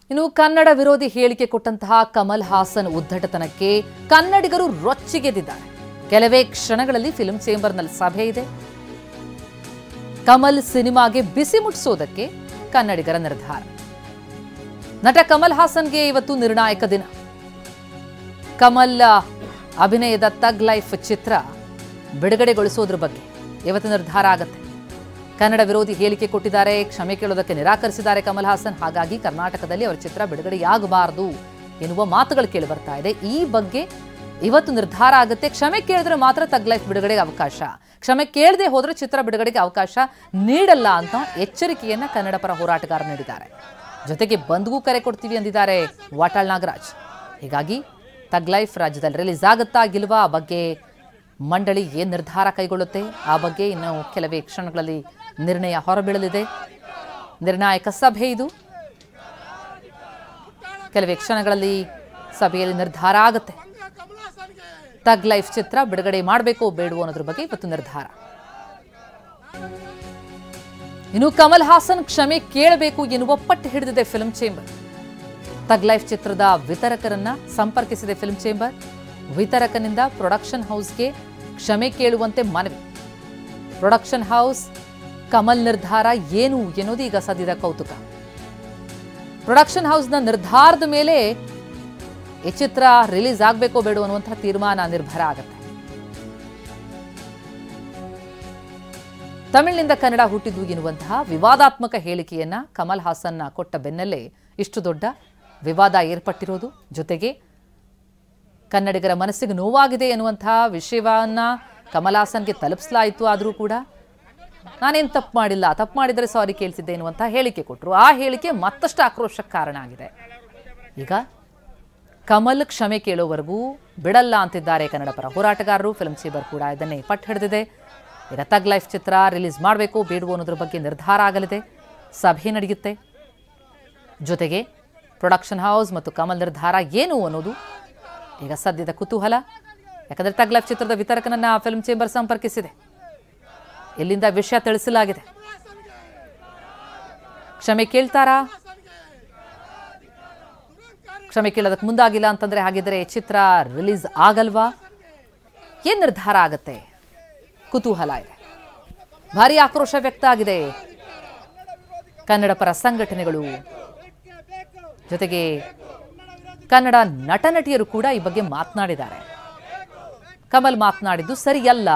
ಇನ್ನು ಕನ್ನಡ ವಿರೋಧಿ ಹೇಳಿಕೆ ಕೊಟ್ಟಂತಹ ಕಮಲ್ ಹಾಸನ್ ಉದ್ದಟತನಕ್ಕೆ ಕನ್ನಡಿಗರು ರೊಚ್ಚಿಗೆದ್ದಿದ್ದಾರೆ. ಕೆಲವೇ ಕ್ಷಣಗಳಲ್ಲಿ ಫಿಲ್ಮ್ ಚೇಂಬರ್ನಲ್ಲಿ ಸಭೆ ಇದೆ. ಕಮಲ್ ಸಿನಿಮಾಗೆ ಬಿಸಿ ಮುಟ್ಟಿಸೋದಕ್ಕೆ ಕನ್ನಡಿಗರ ನಿರ್ಧಾರ. ನಟ ಕಮಲ್ ಹಾಸನ್ಗೆ ಇವತ್ತು ನಿರ್ಣಾಯಕ ದಿನ. ಕಮಲ್ ಅಭಿನಯದ ತಗ್ ಲೈಫ್ ಚಿತ್ರ ಬಿಡುಗಡೆಗೊಳಿಸೋದ್ರ ಬಗ್ಗೆ ಇವತ್ತು ನಿರ್ಧಾರ ಆಗುತ್ತೆ. ಕನ್ನಡ ವಿರೋಧಿ ಹೇಳಿಕೆ ಕೊಟ್ಟಿದ್ದಾರೆ, ಕ್ಷಮೆ ಕೇಳೋದಕ್ಕೆ ನಿರಾಕರಿಸಿದ್ದಾರೆ ಕಮಲ್ ಹಾಸನ್. ಹಾಗಾಗಿ ಕರ್ನಾಟಕದಲ್ಲಿ ಅವರ ಚಿತ್ರ ಬಿಡುಗಡೆಯಾಗಬಾರದು ಎನ್ನುವ ಮಾತುಗಳು ಕೇಳಿ ಬರ್ತಾ ಇದೆ. ಈ ಬಗ್ಗೆ ಇವತ್ತು ನಿರ್ಧಾರ ಆಗುತ್ತೆ. ಕ್ಷಮೆ ಕೇಳಿದ್ರೆ ಮಾತ್ರ ತಗ್ ಲೈಫ್ ಬಿಡುಗಡೆಗೆ ಅವಕಾಶ, ಕ್ಷಮೆ ಕೇಳದೆ ಹೋದ್ರೆ ಚಿತ್ರ ಬಿಡುಗಡೆಗೆ ಅವಕಾಶ ನೀಡಲ್ಲ ಅಂತ ಎಚ್ಚರಿಕೆಯನ್ನ ಕನ್ನಡ ಪರ ಹೋರಾಟಗಾರರು ನೀಡಿದ್ದಾರೆ. ಜೊತೆಗೆ ಬಂದ್ಗೂ ಕರೆ ಕೊಡ್ತೀವಿ ಅಂದಿದ್ದಾರೆ ವಾಟಾಳ್ ನಾಗರಾಜ್. ಹೀಗಾಗಿ ತಗ್ ಲೈಫ್ ರಾಜ್ಯದಲ್ಲಿ ರಿಲೀಸ್ ಆಗುತ್ತಾ ಗಿಲ್ವಾ ಆ ಬಗ್ಗೆ ಮಂಡಳಿ ಏನು ನಿರ್ಧಾರ ಕೈಗೊಳ್ಳುತ್ತೆ ಆ ಬಗ್ಗೆ ಇನ್ನು ಕೆಲವೇ ಕ್ಷಣಗಳಲ್ಲಿ ನಿರ್ಣಯ ಹೊರಬೀಳಲಿದೆ. ನಿರ್ಣಾಯಕ ಸಭೆ ಇದು. ಕೆಲವೇ ಕ್ಷಣಗಳಲ್ಲಿ ಸಭೆಯಲ್ಲಿ ನಿರ್ಧಾರ ಆಗುತ್ತೆ. ತಗ್ ಲೈಫ್ ಚಿತ್ರ ಬಿಡುಗಡೆ ಮಾಡಬೇಕೋ ಬೇಡವೋ ಅನ್ನೋದ್ರ ಬಗ್ಗೆ ಇವತ್ತು ನಿರ್ಧಾರ. ಇನ್ನು ಕಮಲ್ ಹಾಸನ್ ಕ್ಷಮೆ ಕೇಳಬೇಕು ಎನ್ನುವ ಪಟ್ಟು ಹಿಡಿದಿದೆ ಫಿಲ್ಮ್ ಚೇಂಬರ್. ತಗ್ ಲೈಫ್ ಚಿತ್ರದ ವಿತರಕರನ್ನ ಸಂಪರ್ಕಿಸಿದೆ ಫಿಲ್ಮ್ ಚೇಂಬರ್. ವಿತರಕನಿಂದ ಪ್ರೊಡಕ್ಷನ್ ಹೌಸ್ಗೆ ಕ್ಷಮೆ ಕೇಳುವಂತೆ ಮನವಿ. ಪ್ರೊಡಕ್ಷನ್ ಹೌಸ್ ಕಮಲ್ ನಿರ್ಧಾರ ಏನು ಎನ್ನುವುದು ಈಗ ಸದ್ಯದ ಕೌತುಕ. ಪ್ರೊಡಕ್ಷನ್ ಹೌಸ್ನ ನಿರ್ಧಾರದ ಮೇಲೆ ಈ ಚಿತ್ರ ರಿಲೀಸ್ ಆಗಬೇಕೋ ಬೇಡೋ ಅನ್ನುವಂತಹ ತೀರ್ಮಾನ ನಿರ್ಭರ ಆಗುತ್ತೆ. ತಮಿಳಿನಿಂದ ಕನ್ನಡ ಹುಟ್ಟಿದ್ದು ಎನ್ನುವಂತಹ ವಿವಾದಾತ್ಮಕ ಹೇಳಿಕೆಯನ್ನ ಕಮಲ್ ಹಾಸನ್ ಕೊಟ್ಟ ಬೆನ್ನಲ್ಲೇ ಇಷ್ಟು ದೊಡ್ಡ ವಿವಾದ ಏರ್ಪಟ್ಟಿರೋದು. ಜೊತೆಗೆ ಕನ್ನಡಿಗರ ಮನಸ್ಸಿಗೆ ನೋವಾಗಿದೆ ಎನ್ನುವಂತಹ ವಿಷಯವನ್ನ ಕಮಲ್ ಹಾಸನ್ಗೆ ತಲುಪಿಸಲಾಯಿತು. ಆದರೂ ಕೂಡ ನಾನೇನು ತಪ್ಪು ಮಾಡಿಲ್ಲ, ತಪ್ಪು ಮಾಡಿದರೆ ಸಾರಿ ಕೇಳ್ತಿದ್ದೆ ಎನ್ನುವಂತಹ ಹೇಳಿಕೆ ಕೊಟ್ಟರು. ಆ ಹೇಳಿಕೆ ಮತ್ತಷ್ಟು ಆಕ್ರೋಶಕ್ಕೆ ಕಾರಣ ಆಗಿದೆ. ಈಗ ಕಮಲ್ ಕ್ಷಮೆ ಕೇಳೋವರೆಗೂ ಬಿಡಲ್ಲ ಅಂತಿದ್ದಾರೆ ಕನ್ನಡ ಪರ ಹೋರಾಟಗಾರರು. ಫಿಲ್ಮ್ ಚೇಂಬರ್ ಕೂಡ ಇದನ್ನೇ ಪಟ್ಟು ಹಿಡಿದಿದೆ. ಈಗ ತಗ್ ಲೈಫ್ ಚಿತ್ರ ರಿಲೀಸ್ ಮಾಡಬೇಕು ಬೇಡವೋ ಅನ್ನೋದ್ರ ಬಗ್ಗೆ ನಿರ್ಧಾರ ಆಗಲಿದೆ. ಸಭೆ ನಡೆಯುತ್ತೆ. ಜೊತೆಗೆ ಪ್ರೊಡಕ್ಷನ್ ಹೌಸ್ ಮತ್ತು ಕಮಲ್ ನಿರ್ಧಾರ ಏನು ಅನ್ನೋದು ಈಗ ಸದ್ಯದ ಕುತೂಹಲ. ಯಾಕಂದರೆ ತಗ್ ಲೈಫ್ ಚಿತ್ರದ ವಿತರಕನನ್ನ ಫಿಲ್ಮ್ ಚೇಂಬರ್ ಸಂಪರ್ಕಿಸಿದೆ. ಇಲ್ಲಿಂದ ವಿಷಯ ತಿಳಿಸಲಾಗಿದೆ. ಕ್ಷಮೆ ಕೇಳ್ತಾರಾ? ಕ್ಷಮೆ ಕೇಳೋದಕ್ಕೆ ಮುಂದಾಗಿಲ್ಲ ಅಂತಂದ್ರೆ ಹಾಗಿದ್ರೆ ಚಿತ್ರ ರಿಲೀಸ್ ಆಗಲ್ವಾ? ಏನ್ ನಿರ್ಧಾರ ಆಗತ್ತೆ? ಕುತೂಹಲ ಇದೆ. ಭಾರಿ ಆಕ್ರೋಶ ವ್ಯಕ್ತ ಆಗಿದೆ. ಕನ್ನಡ ಪರ ಸಂಘಟನೆಗಳು ಜೊತೆಗೆ ಕನ್ನಡ ನಟ ನಟಿಯರು ಕೂಡ ಈ ಬಗ್ಗೆ ಮಾತನಾಡಿದ್ದಾರೆ. ಕಮಲ್ ಮಾತನಾಡಿದ್ದು ಸರಿಯಲ್ಲ,